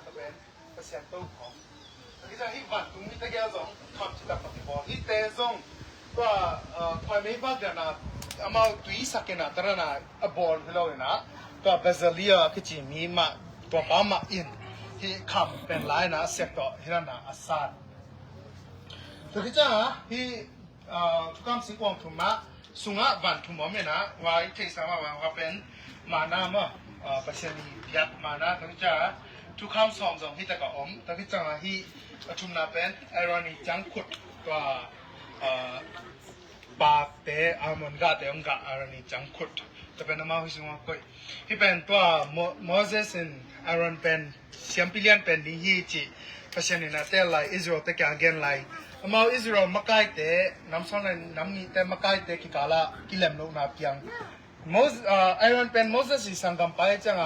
จะเป็นเปอร์เซ็นต์ตู้ของที่จะให้บัตรตรงนี้ตะเกียบสองทำจิตตปฏิบัติที่เตะส่งก็ความไม่บ้าเดี๋ยวนะอามาตุยสักนะตระนะบอลที่เราเนี่ยนะก็เบสเลียคือจีมีมาตัวป้ามาอินที่คำเป็นหลายนะเสกต่อที่นั่นนะอาซาที่จะที่ทุกคำสิ่งของถุงมาสุงะบันถุงมอมเนี่ยนะไว้ที่สามารถว่าเป็นมานามาเปอร์เซ็นต์ยัดมานะที่จะทุกคำสองที่ตะกอมที่จะที่ทุมนาเป็นไอรอนีจังขุดตัวปาเตะอามันกาเตะองกาไอรอนีจังขุดจะเป็นน้ำมันที่สุงะกุยที่เป็นตัวโมเสสไอรอนเป็นเซียมพิเลียนเป็นดีฮีจีเปอร์เซ็นต์นี่นะเตะไลอิสราเอลเตะแกงเกนไลมาอิสราเอลมาไกเตะน้ำซ้อนน้ำนี้เตะมาไกเตะกิกาละกิเลมโนนาเพียงไอรอนเป็นโมเสสสังกัมไปจัง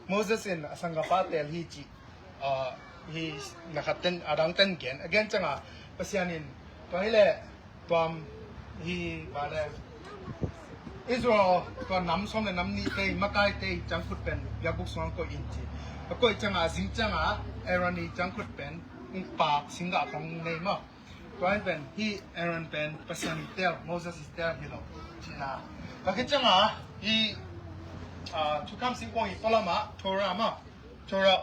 โมเสสสังกัมปาเตะฮีจีฮีนะครับเต้นอาดังเต้นเกนagain จังเปอร์เซ็นต์ตัวนี้แหละตัวฮีว่าเลยอิสราเอลตัวน้ำซ้อนน้ำนี้เตะมาไกเตะจังขุดเป็นยาบุกสวงก็อินจีแล้วก็จังซิงจังไอรอนนี้จังขุดเป็นปากสิงกะของในมั้งตัวนี้เป็นฮีไอรอนเป็นเปอร์เซ็นต์เตลโมเสสเตลฮีโร่จีน่าแล้วก็จังฮีทุกคำสิ่งของอีกพลมาโทรามาโทรา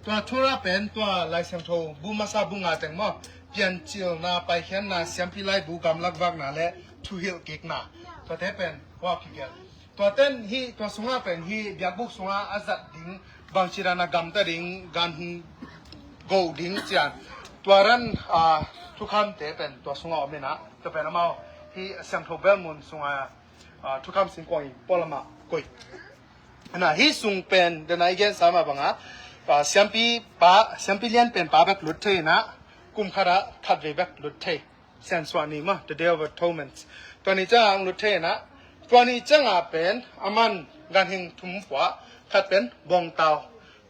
ตัวโทราเป็นตัวลายเสียงโทบูมาซาบุงอาเต็งมั้งเปลี่ยนจิลนาไปเห็นนาเสียงพิไลบูกำลักวักนาและทูฮิลเก็กนาตัวเทเป็นว่าคิดเกลตัวเต้นฮีตัวสุงาเป็นฮีเบียบุกสุงาอาจัดดิ้งบางชีรานากำตะดิ้งกันโกดิ้งเจียนตัวนั้นทุกคำเตเป็นตัวสุงาอเมนะตัวเป็นมาฮีเสียงโทเบลมุนสุงาทุกคำสิ่งของอีกพลมากุยนะฮีสุงเป็นเดนไอเกนสามาบังเสียงปีเลียนเป็นป้าแบบลุดเทนะกุมขระขัดเวแบบลุดเทเซนสวานีมา the day of atonement ตัวนี้จะลุดเทนะตัวนี้จะเป็นอามันการหิงทุ่มหัวขัดเป็นบงเตา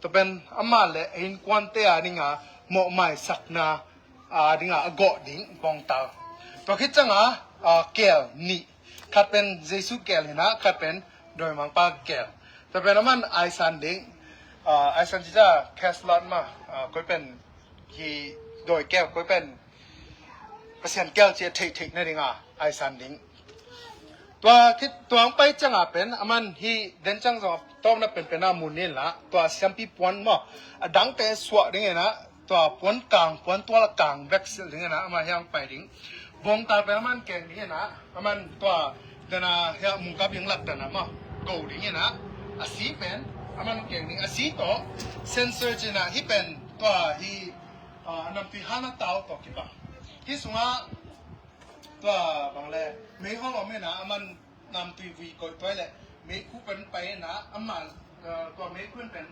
ตัวเป็นอามันและหินควันเตะนี่ไงหมอกไม้สักนานี่ไงกอดดิ้งบงเตาตัวคิดจะเกลนี่ขัดเป็นเยซูเกลนะขัดเป็นโดยมังปาเกลแต่เป็นอามันไอซันดิ้งไอซันที่จะแคสลอนมาก็เป็นที่โดยแก้วก็เป็นเปอร์เซ็นต์แก้วเจี๊ยเทคนั่นเองไอซันดิ้งตัวคิดตัวไปจังเป็นมันที่เดินจังสองต้มนั้นเป็นน้ำมูลนี่ละตัวเสียมปีปวนมั้งดังแต่สวดนี่ไงนะตัวปวนกลางปวนตัวละกลางแบ็กซ์นี่ไงนะมันยังไปดิ้งวงตาเป็นมันเก่งนี่นะมันตัวเดินเฮียมุงกับยังหลักเดินนะมั้งกูดิ้งนะอาศีเป็นมันเก่งนี่อาศีต่อเซนเซอร์จีน่ะที่เป็นตัวที่นำที่ฮานาเตาต่อกี่บ้างที่สุงาตัวบางแหล่ไม่ห้องเราไม่นะมันนำทีวีก็ตัวแหละไม่คู่เป็นไปนะมันตัวไม่คู่เป็น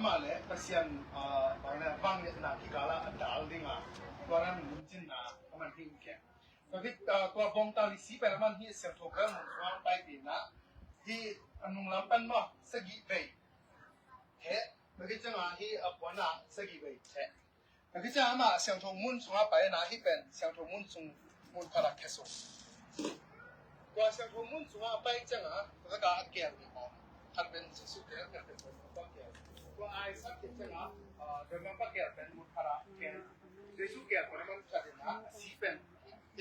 มันแหละเปอร์เซ็นต์บางแหล่บางเนี่ยนะที่กาลดาวดิ้งตัวนั้นมันจินนะมันทิ้งแค่ตัวที่ตัวบงตาลิสีเป็นมันที่เสียงถูกแล้วมันวางไปดีนะที่อันนู้นเราเป็นว่าสกิเบย์เฮ้ตัวที่จังที่วันน่ะสกิเบย์เฮ้ตัวที่จังเสียงถูกมุ่งส่งไปนะที่เป็นเสียงถูกมุ่งส่งมุ่งพาราเคสุตัวเสียงถูกมุ่งส่งไปจังตัวก็เกี่ยวกับถ้าเป็นสุดเกี่ยวกับเป็นตัวเกี่ยวตัวไอ้สักที่จังเดี๋ยวมันก็เกี่ยวเป็นมุ่งพาราเกี่ยวโดยสุดเกี่ยวกับมันก็จะนะสีเป็น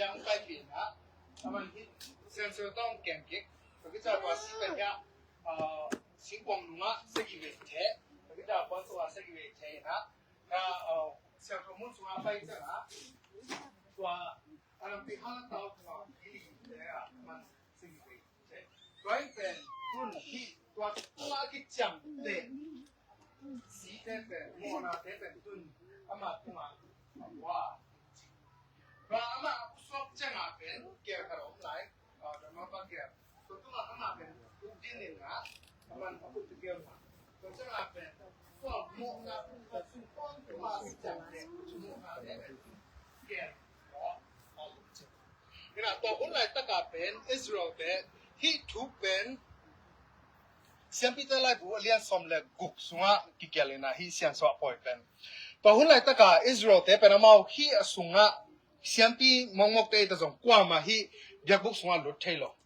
ยังไปดีนะมันที่เซนเซอร์ต้องเก่งกิ๊กตัวที่จะว่าสีเป็นเนี่ยสิ่งของนู้นสกิเวทตัวที่จะว่าตัวสกิเวทนะถ้าเสียงถูกมุ่งส่งไปจังตัวอันนั้นเป็นห้าตัวตัวที่เนี่ยมันสกิเวทตัวนี้เป็นรุ่นที่ตัวที่จังเด็กสีเด็กโมนาเด็กเป็นรุ่นอามาตัวว่าว่าอามาสอบจังเป็นเกี่ยวกับอะไรเดี๋ยวมาฟังเกี่ยวตัวอามาเป็นรุ่นที่หนึ่งนะมันเอาพูดเกี่ยวกับตัวจังเป็นก็โมนาแต่สุดท้ายตัวจังเป็นชุมชนเนี่ยเป็นเกี่ยวกับนี่นะตัวคนไหนตั้งแต่เป็นอิสราเอลเป็นที่ถูกเป็นเสียงพิจารณาบุเรียนสมเล็กกุกสุงะกิเกลินะที่เสียงสวะปอยเป็นตัวคนไหนตั้งแต่อิสราเอลเป็นมาที่สุงะเสียงปีมองเตยแต่ส่งกว่ามาที่เบียกุกสุงะลุดเทลล์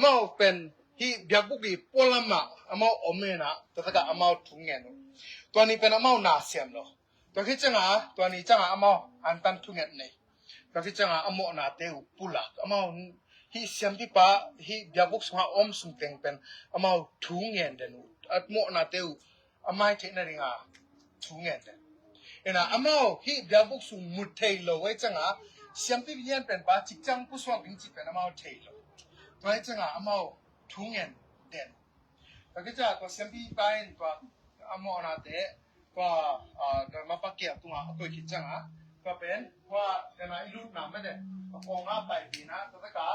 มาเป็นที่เบียกุกที่พลมาอามาอเมนะแต่ถ้าอามาทุ่งเงิน ตัวนี้เป็นอเมาหนาเสียมหรอตัวที่จังตัวนี้จังอเมาอันตันทุเงินในตัวที่จังอเมาหนาเตวปุลักอเมาฮิเสียมที่ป้าฮิยาบุกสงอมสุงเต็งเป็นอเมาทุเงินเดนูอัดโมหนาเตวอไม่เทนอะไรงาทุเงินเดนเอ็นะอเมาฮิยาบุกสุงมุดเทโลไว้จังเสียมที่เรียนเป็นป้าจิกจังผู้สวงถึงจิเป็นอเมาเทโลตัวที่จังอเมาทุเงินเดนตัวที่จังตัวเสียมที่ไปตัวอเมาหนาเตก็เดินมาปักเกียบตัวตัวคิดจังก็เป็นว่าเดินมาอีลูกน้ำไม่ได้กองอาไปดีนะตัวก็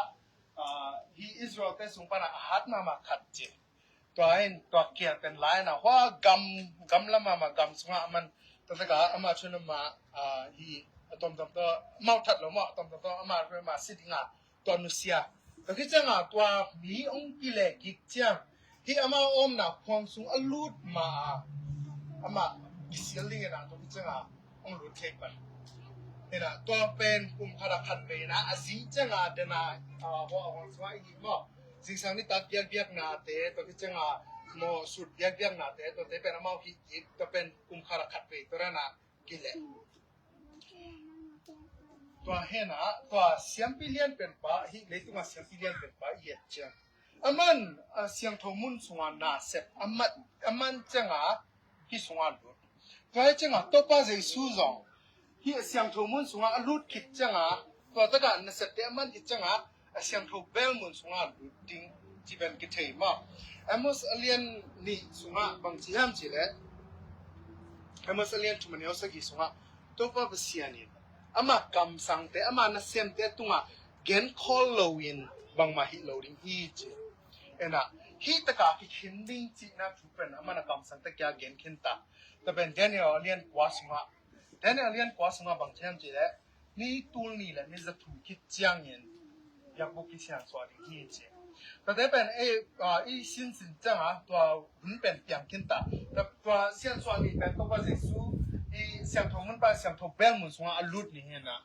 ที่อิสราเอลเป็นสงปนาหัดมาขัดเจตัวเองตัวเกียบเป็นไรนะว่ากำละมากำสงะมันตัวก็อามาชนมาที่ตอมตัวเมาทัดหรือมาตอมตัวอามาเรื่องมาสิทธิ์งาตัวนุเซียตัวคิดจังตัวมีองค์กิเลสกิจจังที่อามาอมนะความสูงอลูดมาอามาอิสราเอลนะตัวที่จังองค์รู้เทปันเนี่ยนะตัวเป็นกลุ่มคาราคันเวนะอาศัยจังเดนะพอของสมัยนี้มั้งสิ่งสังนี้ตัดเบียกนาเตตัวที่จังโมสุดเบียกนาเตตัวที่เป็นอามาฮิตตัวเป็นกลุ่มคาราคันเวตัวนั้นนะกิเลสตัวเห็นนะตัวเสียงพิเลียนเป็นป้าฮิเลยตัวเสียงพิเลียนเป็นป้าเอียดจังอามันเสียงทมุนสงนาเสพอามันจังฮิสงานดูตัวจังตัวป้าจะสู้จงฮิเสียงทมุนสงอาลุดคิดจังตัวตะกันนเสพแต่อามันคิดจังเสียงทเบลมุนสงอาลุดดิ้งจีเป็นกิเทมาอามุสเลียนนี่สงาบางทีห้ามจีเลยอามุสเลียนทุมันเอาสักกี่สงตัวป้าเป็นเสียนี่อามากำสังแต่อามานเสียมแต่ตัวเกนคอลโลวินบางมาฮิโลดิ้งฮีจีเอ็นะฮีตะกาคิคินดิ้งจีน่าทุเป็นอามันกำสังแต่แกเกนคินตาแต่เป็นเดนิเอลเลียนกว่าสงะเดนิเอลเลียนกว่าสงะบางทีห้ามจีเลยนี่ตัวนี้แหละนี่จะถูกคิดจังยันอยากบอกคิดเสียงสวัสดีฮีจีแต่เป็นสินจังตัวหุ่นเป็นเปียงคินตาแต่ตัวเสียงสวัสดีเป็นตัวเจสูเสียงทงมันไปเสียงทงเบลมุนสงอาลุดนี่เห็นนะ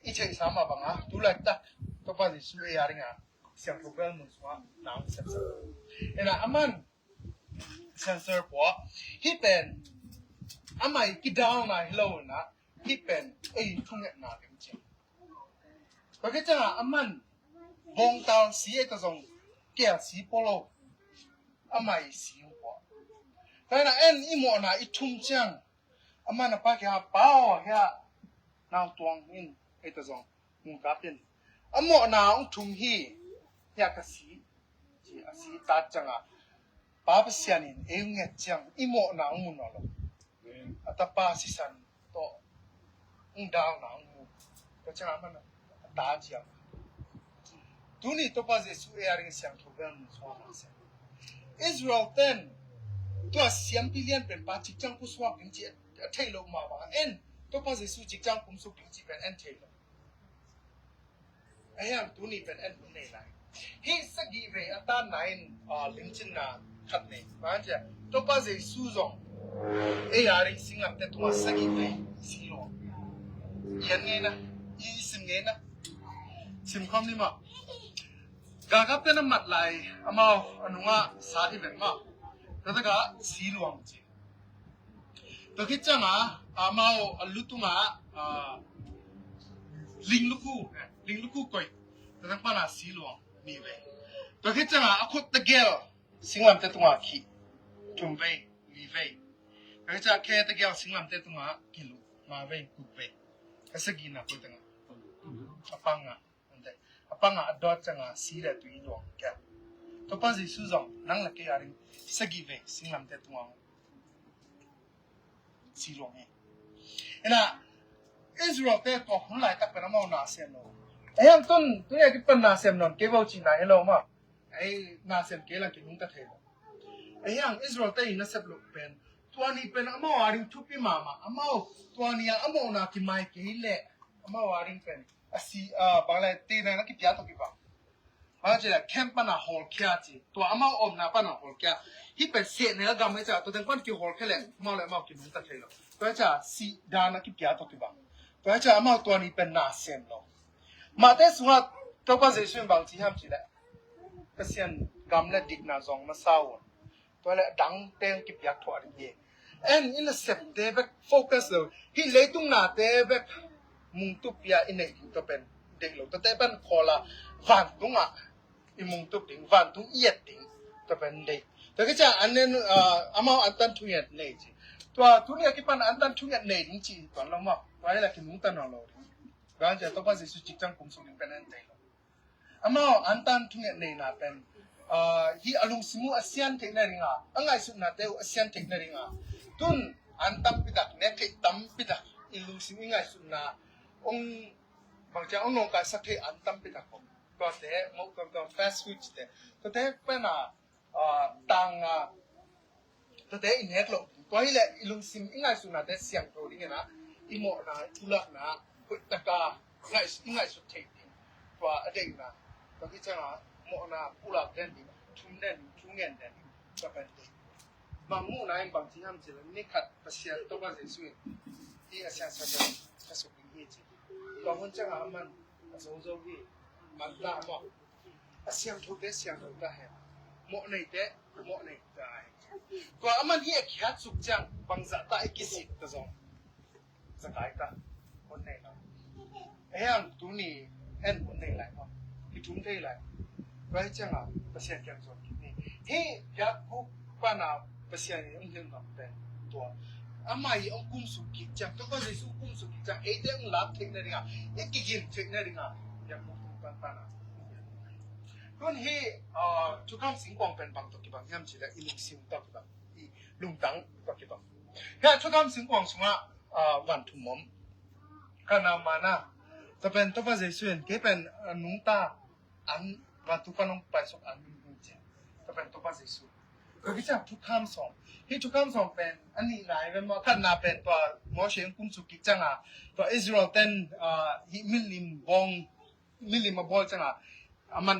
อีเชสามาบังดูแลตักตัวเจสูเออาริงเสียงทงเบลมุนสงอาน้ำเซ็ตเห็นนะอามันเซนเซอร์ปัวที่เป็นอามันกิดาวน์นะฮิโลนะที่เป็นทุ่งเงินนาจริงๆเพราะงั้นจังอามันบงตาสีตัวทรงเกี่ยสีโปโลอามันสีหัวแต่นะอีหมอนะทุ่งจังอามันปากแค่เปล่าแค่นาวตวงอินตัวทรงมุงกับเป็นอาหมอนะทุ่งฮีอยากสีจีสีตาจังป้าเป็นเสียนินเงี้ยจังอีหมอนะมุนอะไรแต่ป้าสิสันโตดาวนะมุก็จังมันตาจังดูนี่ตัวป้าจะสู้เออาริงเสียงทุกเรื่องสว่างเสียอิสราเอลเต้นตัวเสียงพิเลียนเป็นป้าจิกจังผู้สว่างจริงๆเทโลมาว่าตัวป้าจะสู้จิกจังผู้สู้จริงๆเป็นเทโลยังตัวนี้เป็นผู้ไหนไหนฮิสกีเวอตาไหนลิงจินนาขัดเนี่ยมันจะตัวป้าจะสู้จงเออาริสิงห์แต่ตัวสกีเวสิโลยันไงนะสิงไงนะสิมคำนี้มากากับเป็นมัดไหลอามาอนุงาสาธิเป็นมาแต่ถ้าก็สีหลวงจีตัวคิดจังอามาอลุตุงลิงลูกก่อยแต่ทั้งปานาสีหลวงนี่เว้ยตัวคิดจังอาคุตตะเกลสิงลำเตตุงขี้ทุ่มเว้ยนี่เว้ยตัวคิดจังแค่ตะเกลสิงลำเตตุงกิลุมาเว้ยกุเว้ยก็สกินนะพูดถึงอาปังapa nga adot changa sira tu idong kya to pa ji su zong nang la ke yaring sagi ve singlam te tuang si long e ena israel te to hun lai ta pa ma na sem no ayam ton tu ya ki pan na sem non ke bau chi na hello ma na sem ke la ki nung ta the ayam israel te na sep lo pen tuani pen ama waring thu pi mama ama tuani ya ama na ki mai ke le ama waring pen asi bangla tina na ki pya to ki ba ba je camp na hall kya ji to ama om na pa na hall kya hi pe se ne ga me cha to den kon ki hall khele ma le ma ki nu ta thelo to cha si da na ki pya to ki ba to cha ama to ni pe na sem lo ma te suwa to pa se shin bang ji ham ji le ka sian gam le dik na zong ma sa won to le dang teng ki pya tho ari ye and in a step they back focus though hi leitung na te back mung tu pia in nei to pen dei lo te ban khola van tunga i mung tu ding van tung yet ding to pen dei to ke cha anen amao antan thu yet nei chi to tu ne ki pan antan thu yet nei ding chi to lo ma wai la ki mung tan no lo ga ja to pa si su chi chang kum su ding pen en dei lo amao antan thu yet nei na pen hi alung simu asian teknaringa angai su na te asian teknaringa tun antam pidak ne ke tam pidak ilung simu ngai su na ong bang cha ong nong ka sakhe antam pidak ko to te mo ko fast food te to te pa na tang to te in hek lo to hi le ilung sim ngai su na te siang to ding na imo na tulak na put ta ka ngai su te to adei na to ki cha mo na pula den di chung nen den to pen ma mu na in bang chi ham chi ni khat pasya to ba je su ti asya sa sa su ni chi to hun cha man so so gi man ta mo asya thu te sya to ta he mo nei te mo nei dai ko aman hi khat suk chang bang za ta ikisi to zo za kai ta kon nei no ayang tu ni en kon nei lai mo ki tum te lai right 这样啊，不是这样做你，嘿，呀，我把那不是你用很多的多，阿妈也用公数记账，都讲是说公数记账，一点垃圾那里啊，一几件钱那里啊，也不办啊。咁嘿，就讲情况变帮到几帮，啱起来一路行到几帮，一龙当到几帮，呀，就讲情况什么วันทุ่มมกันนามานะจะเป็นตัวภาษาส่วนที่เป็นนุ่งตาอันวันทุกคนต้องไปสอบอันนี้จริงจะเป็นตัวภาษาส่วนก็คือจะทุกคำสอนที่ทุกคำสอนเป็นอันนี้ไหนเป็นว่าขันนาเป็นตัวมอเชนกุมสุกิจังอ่ะตัวอิสราเอลเต้นมิลลิมมาบอลจังอ่ะมัน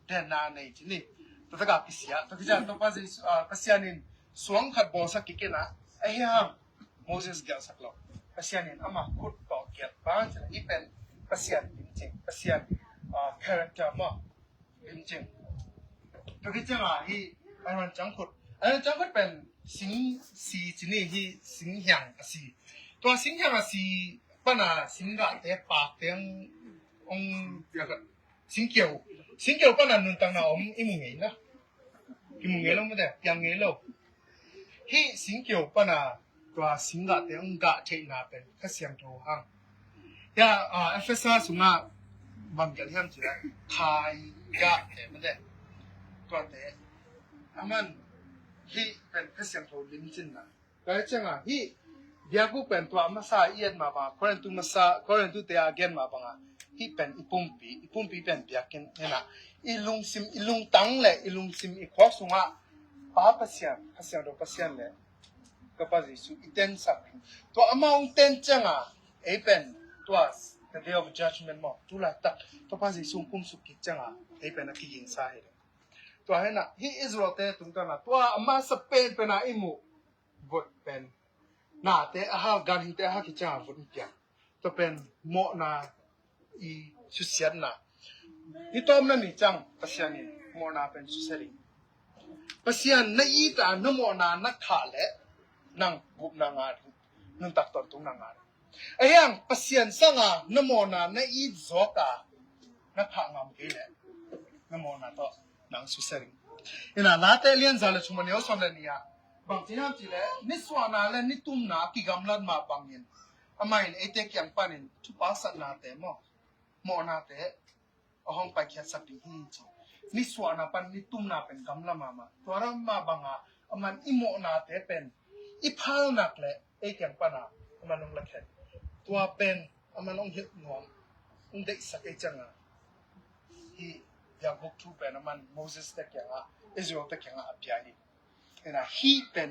แทนนาในที่นี่ตัวตะกับพิเศษตัวคือจะตัวภาษาภาษาหนึ่งสวงขัดบอลสักกี่นะไอ้เหี้ยโมเสสเกี่ยวสักหรอกภาษาหนึ่งอามาขุดต่อเกี่ยวบ้างจะนี่เป็นภาษาจริงภาษาcharacter มั้งจริงตัวคือจังอ่ะที่อันนั้นจังขุดเป็นสิงสีที่นี่ที่สิงหยางสีตัวสิงหยางสีปัญหาสิงกะแต่ปากเตียงองอย่างก็สิงเกี่ยวปัญหาหนุนตั้งน่ะอิมุงเงี้ยนะอิมุงเงี้ยแล้วไม่ได้ยังเงี้ยแล้วที่สิงเกี่ยวปัญหาตัวสิงกะแต่องกะเทน่าเป็นแค่เสียงโทหังยาเอฟเอสสุงะบางอย่างที่ทำจีละไทยกะแต่ไม่ได้ตัวแต่อามันที่เป็นแค่เสียงโทลิ้นจินนะแต่จังอ่ะที่เดี๋ยวกูเป็นตัวมาซาเอียนมาบ้างคนตุมาซาคนตุเตียเกนมาบ้างที่เป็นอีปุ่มปีเป็นเบียกินเนี่ยนะอีลุงซิมอีลุงตังเลยอีลุงซิมอีควอกสุงะป้าภาษาโดภาษาเลยก็ภาษาสุอีเต้นสักตัวอามาเต้นจังอ่ะไอเป็นตัว the day of judgment มั้งตัวละตักตัวภาษาสุกุมสุกิจังอ่ะไอเป็นนักยิงสายเลยตัวเห็นนะที่อิสราเอลตรงกันนะตัวอามาสเปนเป็นอะไรมู่บทเป็นน่าแต่อาหารการหินแต่อาหารกิจการบทนี้ตัวเป็นโมนาอีสุเสียนนะนี่ตัวมันนี่จังภาษานี่โมนาเป็นสุเสียนภาษาในอีตานโมนานักขาเละนั่งบุบนางานั่งตักตอนตรงนางาไอ้ยังภาษาสังานโมนาในอีจอกานักขางามเกลนโมนาตัวนังสุเสียนนี่นะลาเตเลียนซาเลชุมันเยอะส่วนเลยนี่บางทีนั่นจีเลยนิสวานาเลยนิตุมนากิกำลังมาบางยินอามาอินเอเตกยังปานินทุบอาสันนาเตมโมนาเตอห้องไปแค่สักทีจีนิสวานาปันนิตุมนาเป็นกำลังมาตัวเรามาบางอามันอิโมนาเตเป็นอีพาลนักเลยเอเตยังปานาอามันองเล็กตัวเป็นอามันองเห็ดหนวมองเด็กสักเอจังที่อยากบุกทูเป็นอามันโมเสสเตกยังอิสราเอลเตกยังอับยานีนะฮีเป็น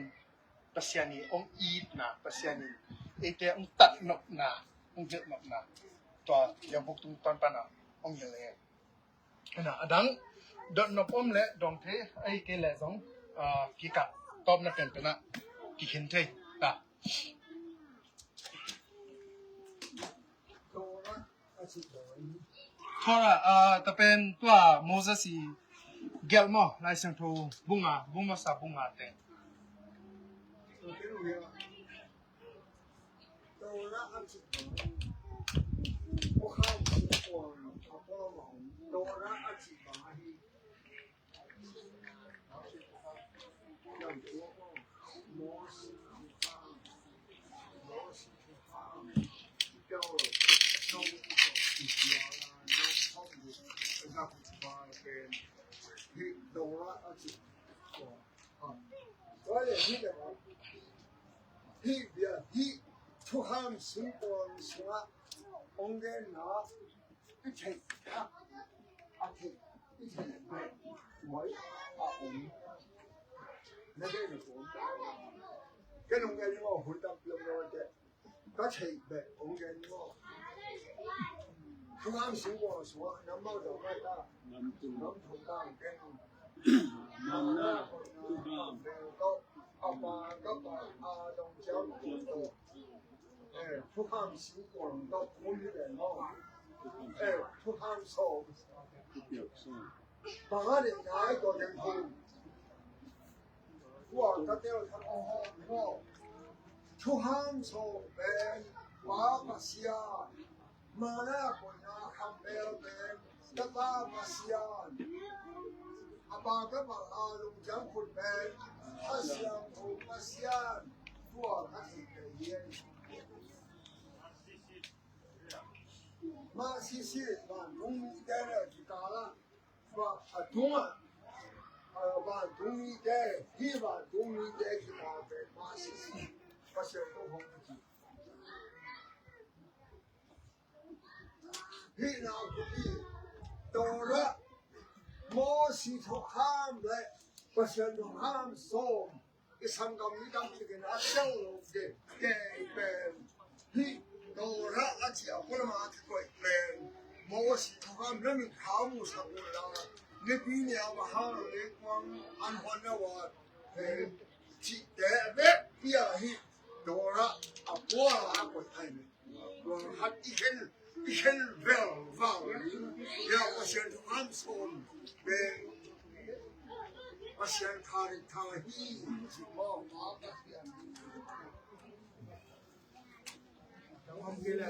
ภาษานี้องอีดนะภาษานี้เอเตองตัดนกนะองเจ็ดนกนะตัวยังพวกตุ้งตอนปานะองเยเลยนะดังดอนนกอมเละดองเทไอเกลซองกิกะตอบนักเป็นนะกิเห็นเทตาทอระแต่เป็นตัวโมเสสเกลมอไลเซนโทบุงาซาบุงาเต都让他去，我看不过，他不忙，都让他去吧。要多模式标了，都不标了，能跑步，那不发给，你都让他去，啊，我也记得嘛，he to ham simple swa onge na take a take moi a na de ko cái nông nghiệp nó hồi tập lâu rồi đấy có thể về onge nó to ham simple swa năm bao giờ mai ta năm thùng ta cái năm na có apa đồng cháu to ham simple nó cũng như vậy nó to ham so bà cái này cái cònยังคงว่าถ้าเที่ยวทางอ้อมก็ทุกห้างโซเป็นว่าภาษามาหน้าคนหน้าคำเป็นตะตาภาษาอาบาก็มาอาลุงจังคนเป็นภาษาของภาษาตัวภาษาเยี่ยมมาสิมาลุงมีแต่ที่ตาละว่าทุ่งว่าทุ่งมีแต่ที่ว่าทุ่งมีแต่ที่มาเป็นมาสิภาษาตัวของที่พี่น้องพี่ตัวละโมสิทุกห้ามเลยภาษาทุกห้ามส่งอีสังกัมมิดัมที่กันอาเจ้าลงเด็กแก่เป็นพี่ตัวละอาเจียคนมาที่ก่อยเป็นโมสิทุกห้ามเรื่องข้าวมุสลิมละในปีนี้อาหารเล็กมันอันวันละวันที่แต่เด็กพี่ให้ตัวละอาบัวละคนไทยเนี่ยหัดอีเห็นเวลว่าเดี๋ยวภาษาทุกห้ามส่งเป็นภาษาคาริทาฮีที่มองมาแบบนี้ทำกี่แหละ